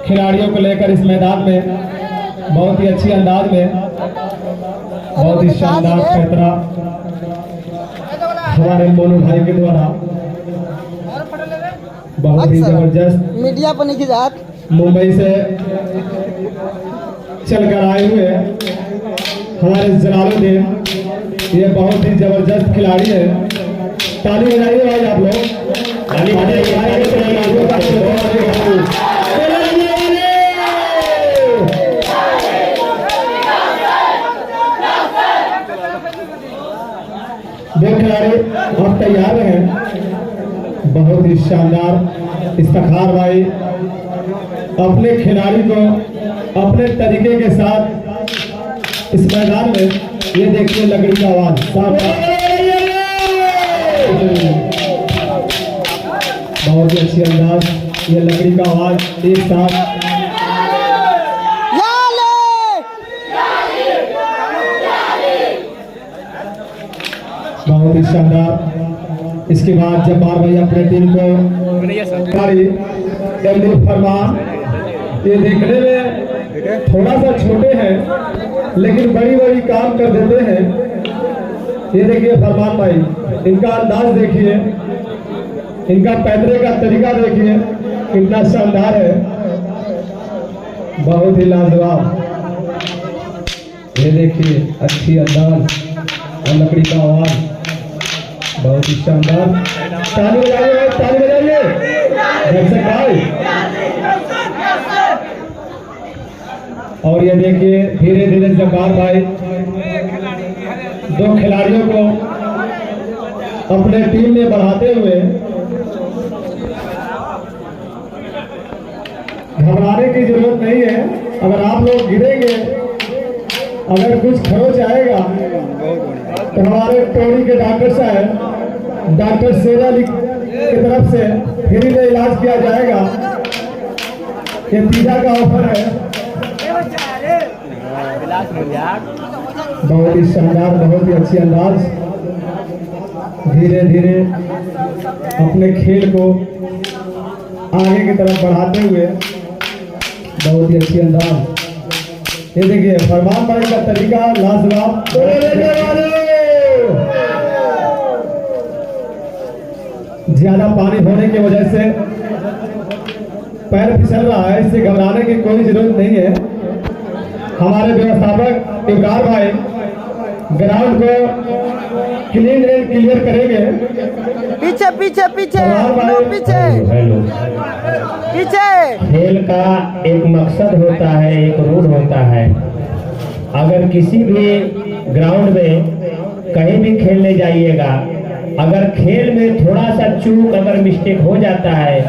खिलाड़ियों को लेकर इस मैदान में बहुत ही अच्छी अंदाज में, बहुत ही शानदार पैतरा हमारे मोनू भाई के द्वारा बहुत ही जबरदस्त मीडिया पर नहीं जात मुंबई से चलकर आए हुए हमारे जलालुद्दीन, ये बहुत ही जबरदस्त खिलाड़ी है। ताली बजाइए भाई आप लोग, ताली दो खिलाड़ी अब तैयार हैं। बहुत ही शानदार इफ्तिखार भाई अपने खिलाड़ी को अपने तरीके के साथ इस मैदान में, ये देखिए लकड़ी का आवाज बहुत ही अच्छी अंदाज, ये लकड़ी का आवाज एक साथ बहुत ही शानदार। इसके बाद जब्बार भाई अपने टीम को फरमान, ये देखने में थोड़ा सा छोटे हैं लेकिन बड़ी बड़ी काम कर देते हैं। ये देखिए फरमान भाई, इनका अंदाज देखिए, इनका पैदरे का तरीका देखिए कितना शानदार है, बहुत ही लाजवाब। ये देखिए अच्छी अंदाज और लकड़ी का आवाज, बहुत ही शानदार। ताली बजाइए, ताली बजाइए दर्शक भाई। और ये देखिए धीरे धीरे जब्बार भाई दो खिलाड़ियों को अपने टीम में बढ़ाते हुए, घबराने की जरूरत नहीं है। अगर आप लोग गिरेंगे, अगर कुछ खरोच आएगा तो हमारे टोनी के डॉक्टर साहब डॉक्टर सेरा की तरफ से फ्री में इलाज किया जाएगा। ये पिज्जा का ऑफर है। बहुत ही शानदार, बहुत ही अच्छी अंदाज, धीरे धीरे अपने खेल को आगे की तरफ बढ़ाते हुए, बहुत ही अच्छी अंदाज। ये देखिए फरमान भाई का तरीका लाजवाब। ज्यादा पानी होने की वजह से पैर फिसल रहा है, इससे घबराने की कोई जरूरत नहीं है। हमारे व्यवस्थापक इब्रार भाई ग्राउंड को क्लीन एंड क्लियर करेंगे। पीछे पीछे पीछे पीछे पीछे। खेल का एक मकसद होता है, एक रूल होता है। अगर किसी भी ग्राउंड में कहीं भी खेलने जाइएगा, अगर खेल में थोड़ा सा चूक अगर मिस्टेक हो जाता है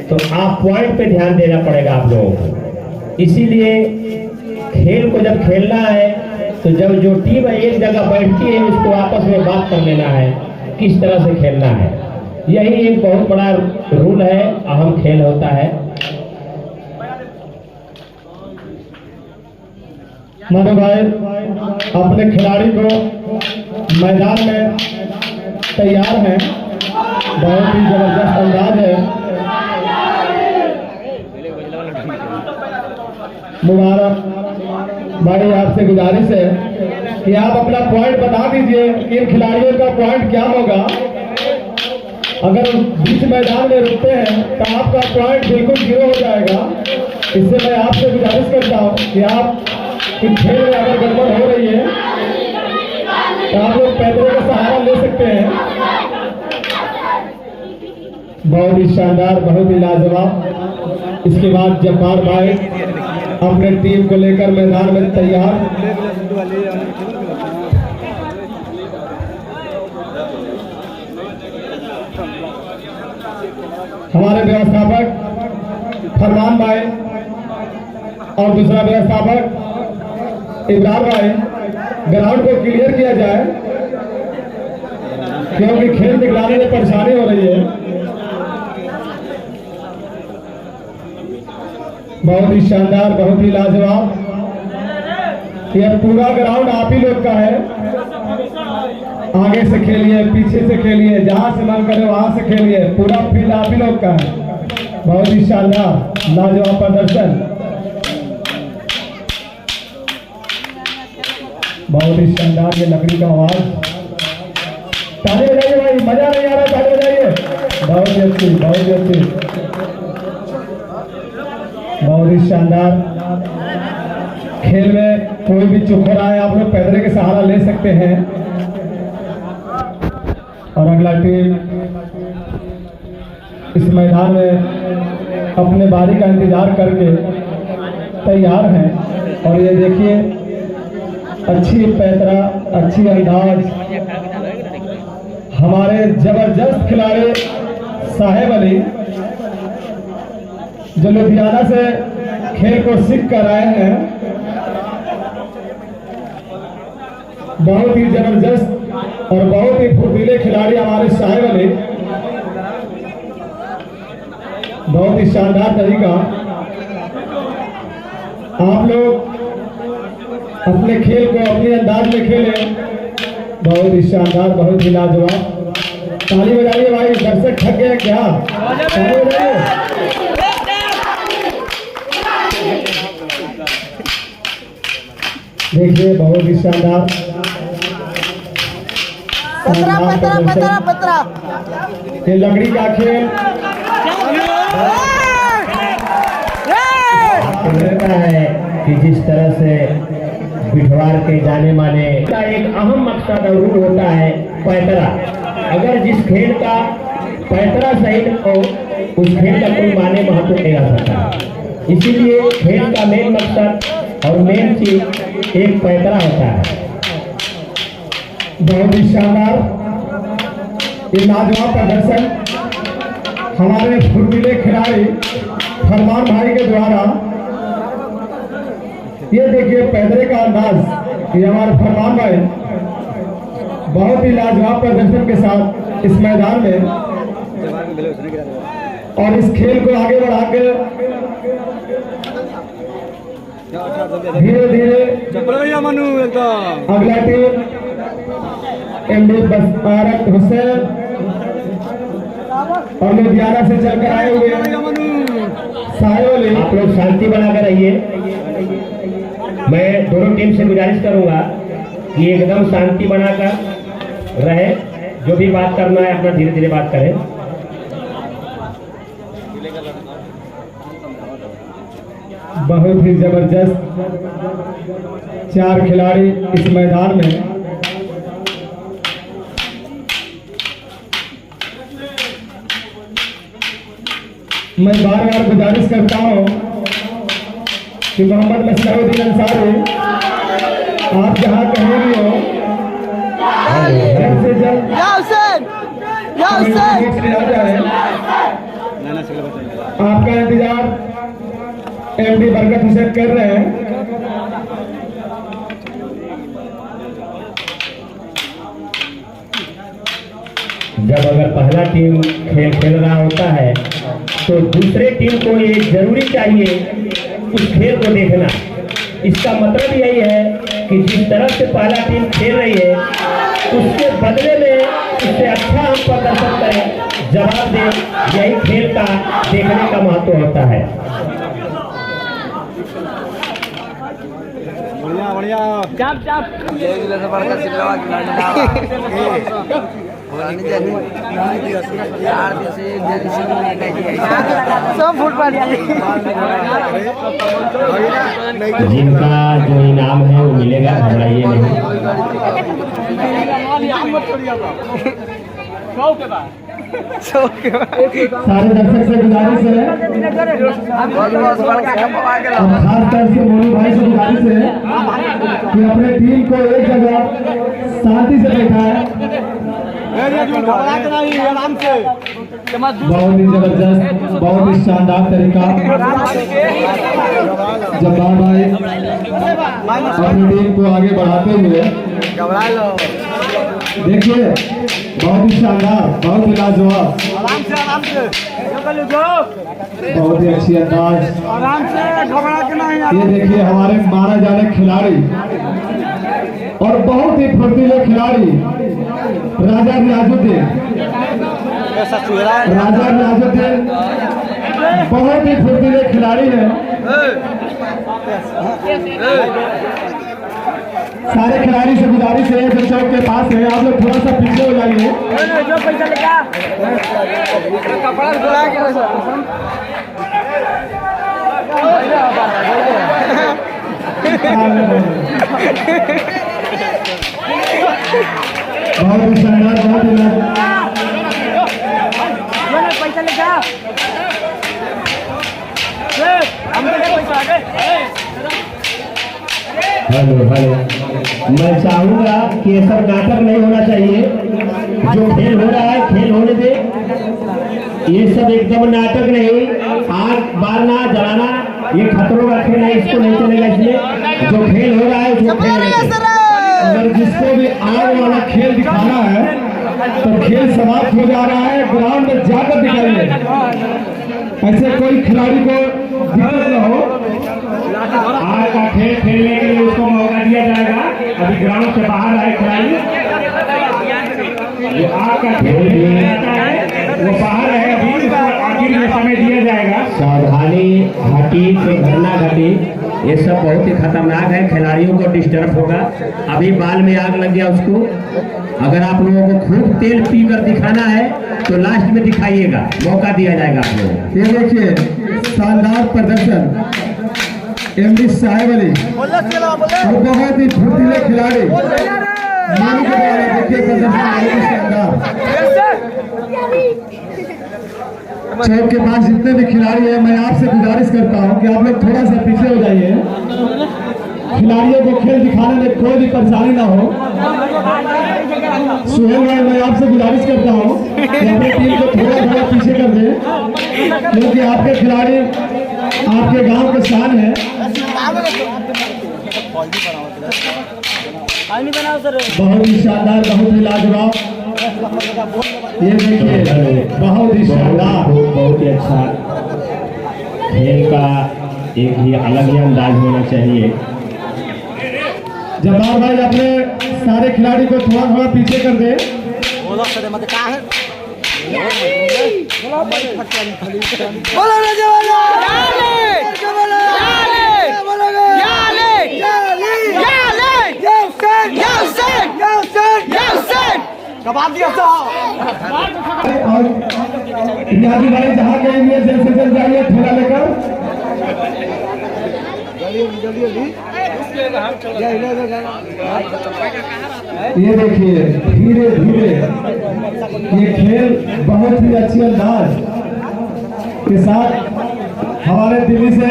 तो आप पॉइंट पे ध्यान देना पड़ेगा आप लोगों को। इसीलिए खेल को जब खेलना है तो जब जो टीम एक जगह बैठती है उसको आपस में बात कर लेना है किस तरह से खेलना है। यही एक बहुत बड़ा रूल है, अहम खेल होता है। मनु भाई अपने खिलाड़ी को मैदान में तैयार हैं, बहुत ही जबरदस्त अंदाज है। मुबारक भाई, आपसे गुजारिश है कि आप अपना पॉइंट बता दीजिए कि इन खिलाड़ियों का पॉइंट क्या होगा। अगर बीच मैदान में रुकते हैं तो आपका पॉइंट बिल्कुल 0 हो जाएगा। इससे मैं आपसे गुजारिश करता हूँ कि आप इन खेल में अगर गड़बड़ हो रही है तो आप लोग पैदल का सहारा ले सकते हैं। बहुत ही शानदार, बहुत ही लाजवाब। इसके बाद जब्बार भाई अपने टीम को लेकर मैदान में तैयार। हमारे व्यवस्थापक फरमान भाई और दूसरा व्यवस्थापक इब्रार भाई, ग्राउंड को क्लियर किया जाए क्योंकि खेल दिखलाने में परेशानी हो रही है। बहुत ही शानदार, बहुत ही लाजवाब। यह पूरा ग्राउंड आप ही लोग का है। आगे से खेलिए, पीछे से खेलिए, जहां से मन करे वहां से खेलिए, पूरा फील्ड आप ही लोग का है। बहुत ही शानदार। लाजवाब प्रदर्शन, बहुत ही शानदार ये लकड़ी का आवाज। ताली बजाइए भाई, मजा नहीं आ रहा, ताली बजाइए। बहुत ही अच्छी, बहुत ही अच्छी, बहुत ही शानदार। खेल में कोई भी चूक रहा है, आप लोग पैदरे के सहारा ले सकते हैं। और अगला टीम इस मैदान में अपने बारी का इंतजार करके तैयार हैं। और ये देखिए, अच्छी पैतरा, अच्छी अंदाज, हमारे जबरदस्त खिलाड़ी साहेब अली जो लुधियाना से खेल को सीख कर आए हैं। बहुत ही जबरदस्त और बहुत ही फुर्तीले खिलाड़ी हमारे साहेब अली, बहुत ही शानदार तरीका। आप लोग अपने खेल को अपने अंदाज में खेलें, बहुत ही शानदार, बहुत ही लाजवाब। ताली बजाइए भाई, दर्शक थक गए क्या? ताली बजाइए। देखिए, बहुत ही शानदार, पतरा पतरा पतरा पतरा। ये लकड़ी का खेल कहता है कि जिस तरह से बिठवार के जाने माने का एक अहम मकसद और रूल होता है पैतरा। अगर जिस खेल का पैतरा सही हो, उस खेल का कोई माने महत्व नहीं आ सकता। इसीलिए खेल का मेन मकसद और मेन चीज एक पैतरा होता है। बहुत ही शानदार ये लाजवाब प्रदर्शन हमारे फुर्तीले खिलाड़ी फरमान भाई के द्वारा। ये देखिए पैदरे का अंदाज, ये हमारे फरमान भाई बहुत ही लाजवाब प्रदर्शन के साथ इस मैदान में, और इस खेल को आगे बढ़ाकर धीरे धीरे अगला टीम एमडी बसपारक हुसैन और लुधियाना से चलकर आए हुए साहेब। आप लोग शांति बनाकर रहिए। मैं दोनों टीम से गुजारिश करूंगा कि एकदम शांति बनाकर रहे। जो भी बात करना है अपना धीरे धीरे बात करें। बहुत ही जबरदस्त 4 खिलाड़ी इस मैदान में। मैं बार बार गुजारिश करता हूं कि मोहम्मद मसलाउद्दीन अंसारी, आप जहां कहीं भी हो, जल्द से जल्द या हुसैन, या हुसैन। आ जाए। आपका इंतजार एमडी बरकत हुसैन कर रहे हैं। जब अगर पहला टीम खेल खेल रहा होता है तो दूसरे टीम को ये जरूरी चाहिए उस खेल को देखना। इसका मतलब यही है कि जिस तरह से पहला टीम खेल रही है उसके बदले में उससे अच्छा हम प्रदर्शन करें, जवाब दें। यही खेल का देखने का महत्व होता है। बढ़िया चाप चाप सब फुटबॉल जिनका जो इनाम है वो मिलेगा, घबराइए नहीं। सारे दर्शक से गुजारिश है, खासतौर से मोनू भाई से गुजारिश है कि अपने टीम को एक जगह शांति से बैठाए। बहुत ही जबरदस्त, बहुत ही शानदार तरीका जब्बार भाई अपनी टीम को आगे बढ़ाते हुए। देखिए, बहुत ही शानदार, बहुत ही लाजवाब, बहुत ही अच्छी अंदाज। ये देखिए हमारे माना जाने खिलाड़ी और बहुत ही फुर्तीले खिलाड़ी राजा रियाजुद्दीन बहुत ही फुर्तीले खिलाड़ी हैं। सारे खिलाड़ी से गुजारिश है जो चौक के पास है आप लोग थोड़ा सा पीछे हो जाइए। जो पैसा लेगा कपड़ा बुला के बहुत ही शानदार, बहुत ही पैसा लेगा हम पैसा हेलो हेलो, मैं चाहूंगा कि ये सब नाटक नहीं होना चाहिए। जो खेल हो रहा है खेल होने दे, ये सब एकदम नाटक नहीं। आग मारना जलाना ये खतरों का खेल है, इसको नहीं चलेगा। इसलिए जो खेल हो रहा है उसको खेल, अगर जिसको भी आग वाला खेल दिखाना है तो खेल समाप्त हो जा रहा है, ग्राउंड में जाकर दिखाइए। ऐसे कोई खिलाड़ी को दिक्कत न हो। आग का खेल खेलने के लिए उसको मौका दिया जाएगा। अभी ग्राउंड से बाहर आए खिलाड़ी, जो आग का खेल खेलना चाहता है वो बाहर है। अभी उसको आखिर में समय दिया जाएगा। सावधानी, हटी तो घटना घटी, ये सब बहुत ही खतरनाक है। खिलाड़ियों को डिस्टर्ब होगा। अभी बाल में आग लग गया उसको। अगर आप लोगों को खूब तेल पीकर दिखाना है तो लास्ट में दिखाइएगा, मौका दिया जाएगा आप लोगों को। ये देखिए शानदार प्रदर्शन एमडी साहेब अली और बहुत ही फुर्तीले खिलाड़ी मानू के द्वारा देखिए प्रदर्शन बहुत ही शानदार। चौक के पास जितने भी खिलाड़ी हैं मैं आपसे गुजारिश करता हूं कि आप लोग थोड़ा सा पीछे हो जाइए। खिलाड़ियों को खेल दिखाने में कोई भी परेशानी ना हो। सुहेल भाई मैं आपसे गुजारिश करता हूं कि अपनी टीम को थोड़ा पीछे कर दें, क्योंकि आपके खिलाड़ी आपके गांव के शान है। बहुत ही शानदार, बहुत ही लाजवाब। ये देखिए बहुत ही शानदार, बहुत ही अच्छा खेल का एक ही अलग ही अंदाज होना चाहिए। जब्बार भाई अपने सारे खिलाड़ी को थोड़ा थोड़ा पीछे कर दे। बोलो ना कबाब दिया और इनादी भाई जहाँ कहीं भी जल्द से जल्द जाइए थोड़ा लेकर। ये देखिए धीरे धीरे ये खेल बहुत ही अच्छी अंदाज के साथ हमारे दिल्ली से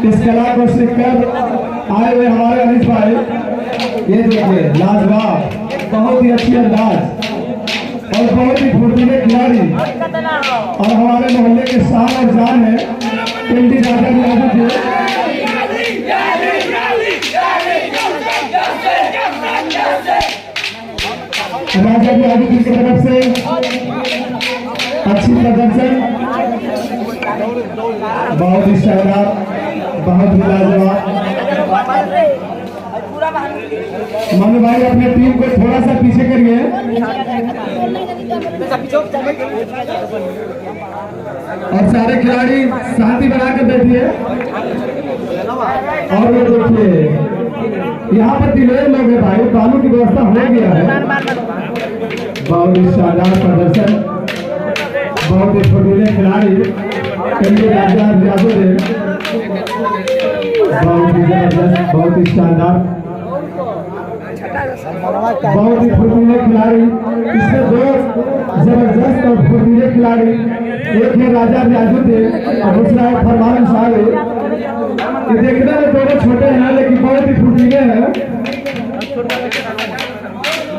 इस कला को सीखकर आए हुए हमारे अनिश भाई, ये देखिए लाजवाब, बहुत ही अच्छी अंदाज और बहुत ही फुर्तीले खिलाड़ी और हमारे मोहल्ले के शान और जान है एमडी राजा जी। राजा जी आगे की तरफ से अच्छी प्रदर्शन, बहुत ही शानदार, बहुत ही लाजवाब। मनु भाई अपने टीम को थोड़ा सा पीछे करिए। और सारे खिलाड़ी शांति बनाकर बैठिए। और ये देखिए यहाँ पर दिलेर लोग है भाई, बालू की व्यवस्था हो गया है। बहुत ही शानदार प्रदर्शन, बहुत ही फुर्तीले खिलाड़ी राजा यादव ने, बहुत ही जबरदस्त, बहुत ही शानदार, बहुत ही फुर्तीले खिलाड़ी। इसमें दो जबरदस्त और फुर्तीले खिलाड़ी, एक है राजा यादव थे और दूसरा है फरमान साहब। ये देखने में दोनों छोटे हैं लेकिन बहुत ही फुर्तीले हैं।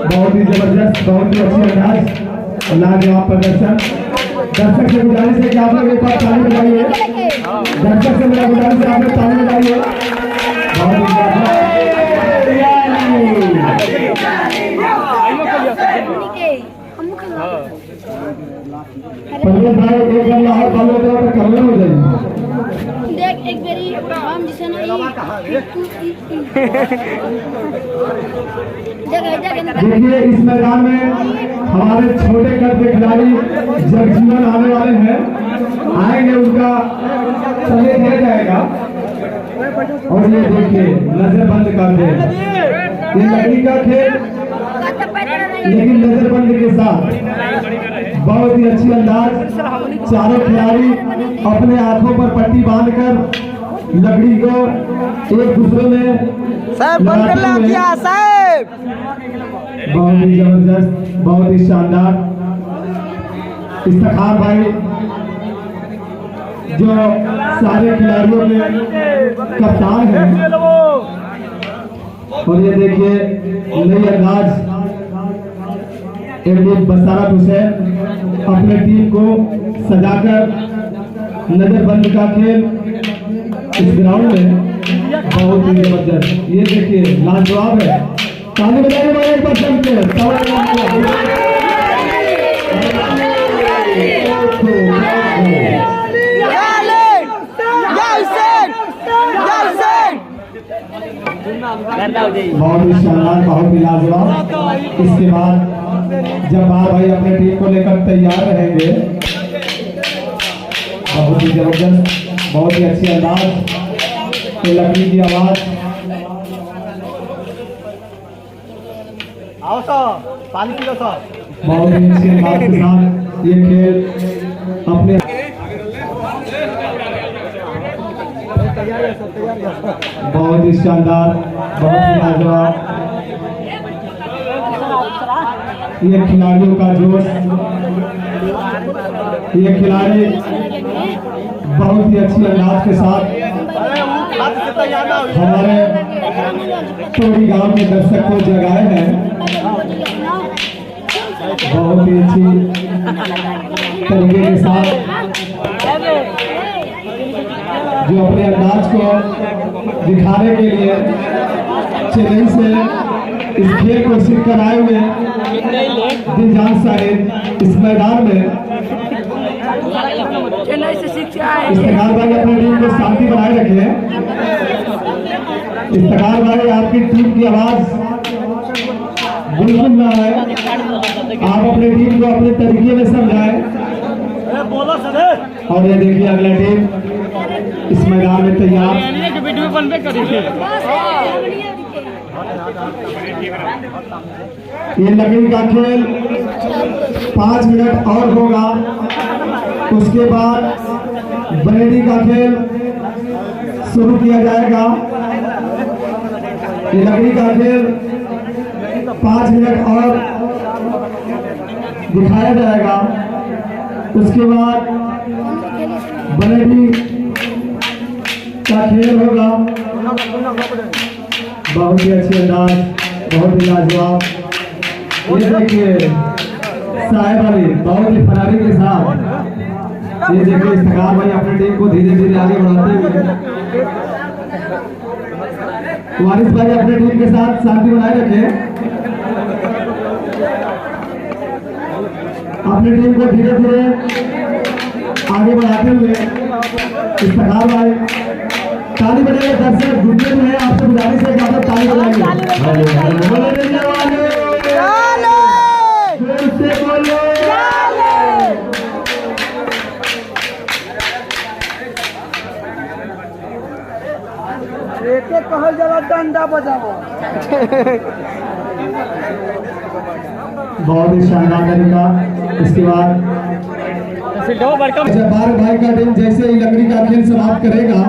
बहुत ही जबरदस्त, बहुत ही अच्छी अंदाज, लाजवाब प्रदर्शन। दर्शक से गुजारिश है कि आप लोग एक बार ताली बजाइए। दर्शक से मेरा गुजारिश है आप लोग ताली बजाइए। बहुत ही पंडित भाई एक गल्ला और बाल होता है तो करना हो जाएगी। देख एक बेरी हम जिसे देखिए इस मैदान में हमारे छोटे कद के खिलाड़ी जगजीवन आने वाले हैं। आएंगे उनका समय दिया जाएगा। और ये देखिए नजरबंद का खेल, ये लकड़ी का खेल लेकिन नजरबंद के साथ बहुत ही अच्छी अंदाज। चारों खिलाड़ी अपने आंखों पर पट्टी बांधकर लकड़ी को एक दूसरे में साहब बंद कर लो क्या साहब। बहुत ही जबरदस्त, बहुत ही शानदार। इफ्तिखार भाई जो सारे खिलाड़ियों में कप्तान है। और ये देखिए नई अंदाज बसारत हुसैन अपने टीम को सजाकर नजरबंद का खेल इस ग्राउंड में बहुत ही जबरदस्त। ये देखिए लाजवाब है। ताली बजाने वाले एक बार जमते हैं। बहुत ही शानदार, बहुत ही लाजवाब। इसके बाद जब भाई अपने टीम को लेकर तैयार रहेंगे, बहुत ही जबरदस्त, बहुत ही अच्छी अंदाज, लकड़ी की आवाज। आओ सर, पानी पी लो सर। बहुत ही अच्छी अंदाज के साथ ये खेल अपने बहुत ही शानदार, बहुत ही लाजवाब। ये खिलाड़ियों का जोश, ये खिलाड़ी बहुत ही अच्छी अंदाज के साथ हमारे टोरी गांव के दर्शक को जगाए हैं। बहुत ही अच्छी तरीके के साथ जो अपने अंदाज को दिखाने के लिए चेन्नई से इस खेल को सीख कर आए हुए दिलजान साहिब इस मैदान में चेन्नई से सीख के आए। इफ्तिखार भाई अपनी टीम को शांति बनाए रखे। इफ्तिखार भाई आपकी टीम की आवाज बिल्कुल ना है, आप अपनी टीम को अपने तरीके में समझाएं। और ये देखिए अगला टीम इस मैदान में तैयार। ये लकड़ी का खेल 5 मिनट और होगा, उसके बाद बरेडी का खेल शुरू किया जाएगा। ये लकड़ी का खेल 5 मिनट और दिखाया जाएगा, उसके बाद बरेडी का खेल होगा। बहुत ही अच्छी अंदाज, बहुत ही लाजवाब। ये देखिए साहिब अली बहुत ही फरारी के साथ, ये देखिए इफ्तिखार भाई अपनी टीम को धीरे धीरे आगे बढ़ाते हुए। वारिस भाई अपनी टीम के साथ शांति बनाए रखे, अपनी टीम को धीरे धीरे आगे बढ़ाते हुए। इफ्तिखार भाई ताली बजाइए, दर्शक जितने भी हैं आपसे गुजारिश है कि आप ताली बजाइए। कहल जरा डंडा बजाओ। बहुत ही शानदार तरीका। इसके बाद जब्बार भाई का टीम जैसे ही लकड़ी का खेल समाप्त करेगा,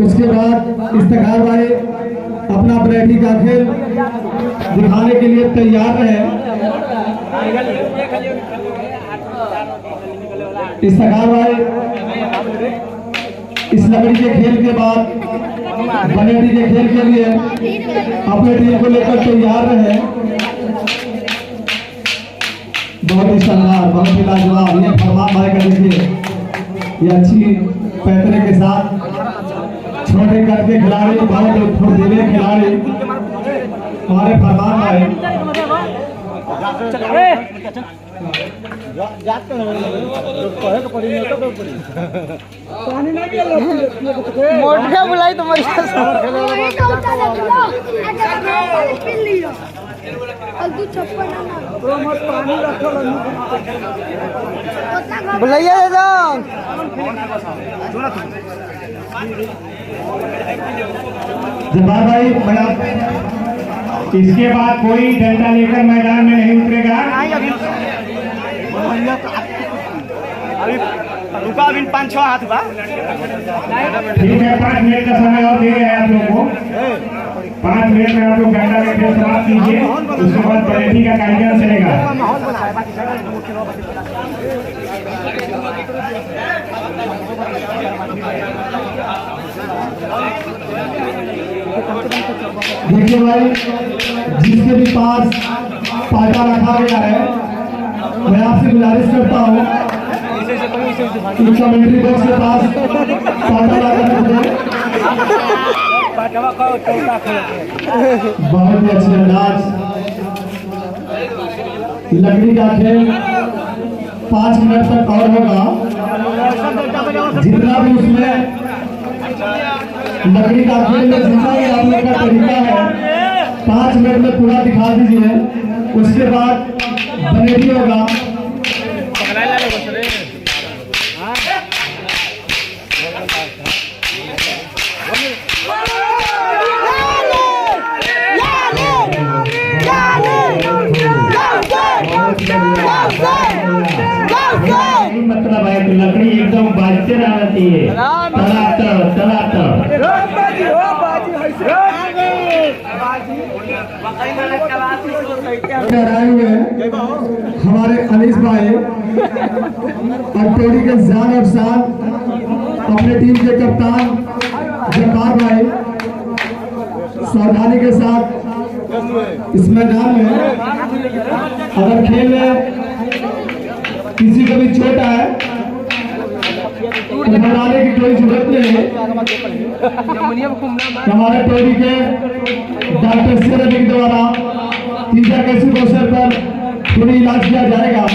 उसके बाद इफ्तिखार भाई अपना बरेडी का खेल दिखाने के लिए तैयार है। इफ्तिखार भाई इस लकड़ी के खेल के बाद बरेडी के खेल के लिए अपने टीम को लेकर तैयार रहे। बहुत ही शानदार, बहुत ही लाजवाब। ये फरमान भाई का देखिए, ये अच्छी पैतरे के साथ छोटे कद के खिलाड़ी, बहुत फुर्तीले खिलाड़ी हमारे फरमान भाई। मोटे बुलाई तुम्हारी अल्टू छप्पन बुलाइए एकदम। जब्बार भाई बड़ा, इसके बाद कोई डंडा लेकर मैदान में नहीं उतरेगा। अभी रुका, अभी 5-6 हाथ बा। ठीक है, 5 मिनट का समय और दे रहे हैं आप लोग को। 5 मिनट में आप लोग डंडा लेकर समाप्त कीजिए, उसके बाद परेड का कार्यक्रम चलेगा। देखिए भाई, जिसके भी पास पाटा रखा गया है, मैं आपसे गुजारिश करता हूँ कि कमेंट्री बॉक्स के पास पाटा रखा है। बहुत ही अच्छे अंदाज, लकड़ी का खेल 5 मिनट तक और होगा। जितना भी उसमें लकड़ी का खेल में जितना भी आप लोग का तरीका है 5 मिनट में पूरा दिखा दीजिए, उसके बाद बनेगी होगा। मतलब है कि लकड़ी एकदम बाजते रहना चाहिए, तड़ातड़ तड़ातड़। आए हुए हमारे अनीस भाई और टोली के जान और शान, अपने टीम के कप्तान जब्बार भाई सावधानी के साथ इस मैदान में, अगर खेल में किसी को भी चोट आए तो घबराने की कोई जरूरत नहीं है। हमारे टोली के डॉक्टर सिरजी द्वारा तीजा कैसी अवसर पर पूरी इलाज किया जाएगा।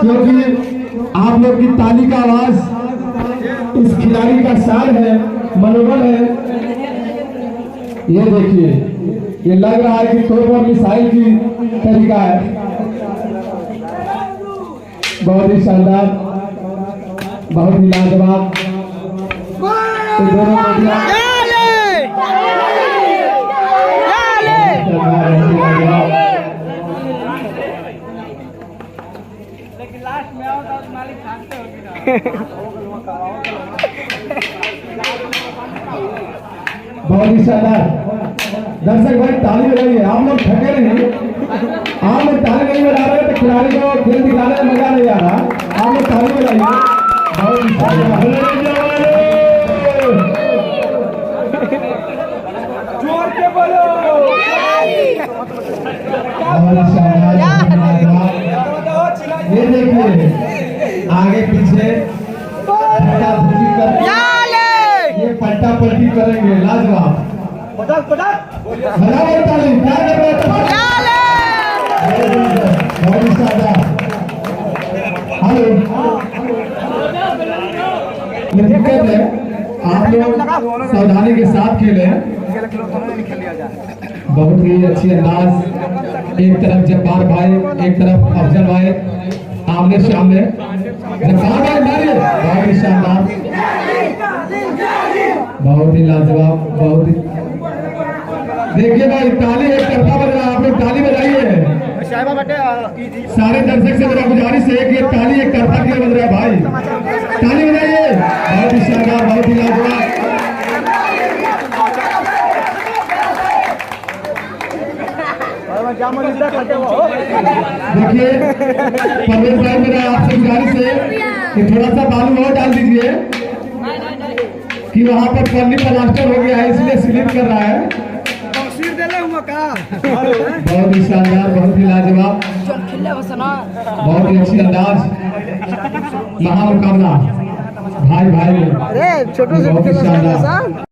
क्योंकि आप लोग की ताली का आवाज इस खिलाड़ी का शान है, मनोबल है। ये देखिए, ये लग रहा है कि तोप और मिसाइल की तरीका है। बहुत ही शानदार, बहुत ही लाजवाब। तो दोनों बहुत ही शानदार। दर्शक भाई ताली बजाइए, आप लोग थके नहीं, आप लोग ताली नहीं बजा रहे तो खिलाड़ी को खेल दिखाने में मजा नहीं आ रहा। आप लोग ताली बजाइए, बहुत ही शानदार। जोर के बोलो। ये देखिए, आगे पीछे ये पट्टा पट्टी करेंगे, लाजवाब। बहुत ही शानदार। हेलो, दिक्कत है, आप लोग सावधानी के साथ खेले। बहुत ही अच्छी अंदाज, एक तरफ जब्बार भाई, एक तरफ अफजल भाई, आमने सामने। जब्बार भाई मारिए, बहुत ही शानदार, बहुत ही लाजवाब, बहुत ही। देखिए भाई, ताली एक तरफा बज रहा है, आप लोग ताली बजाइए। सारे दर्शक से मेरा गुजारिश है कि ये ताली एक तरफा क्यों बज रहा है भाई, ताली बजाइए। बहुत ही शानदार, बहुत ही लाजवाब। देखिए परवेज भाई, मेरा आपसे गुजारिश है कि थोड़ा सा बालू और डाल दीजिए कि वहाँ पर पन्नी प्लास्टर हो गया है, इसलिए स्लिप कर रहा है। बहुत ही शानदार, बहुत ही लाजवाब, बहुत ही अच्छी अंदाज, महामुकाबला भाई भाई में, छोटू से बहुत ही शानदार।